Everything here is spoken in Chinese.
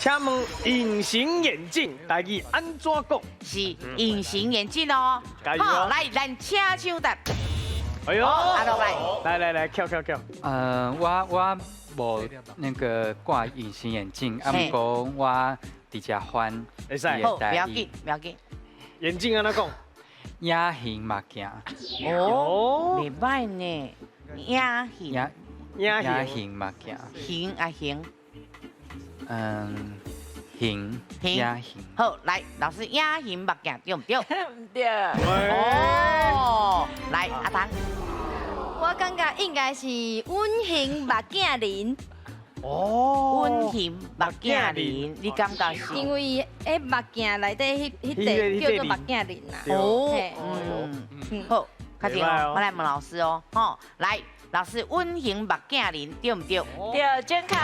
请问隐形眼镜台语安怎讲？是隐形眼镜哦。加油哦好，来，咱请抢答。哎呦，阿龙来，跳。我无那个挂隐形眼镜，啊，不过我比较欢会使好，不要紧，不要紧。眼镜安怎讲？野形目镜，哦，袂歹呢，野形，野形形目镜，形啊形。形野形。好，来，老师野形目镜对唔对？唔对，哦，来，阿唐。我感觉应该是温馨目镜林，哦温馨目镜林，你感觉是？因为迄目镜内底迄个叫做目镜林啦。哦嘿，好，确定袂歹哦，哦我来问老师哦。吼，来，老师温馨目镜林对唔对？对，真卡。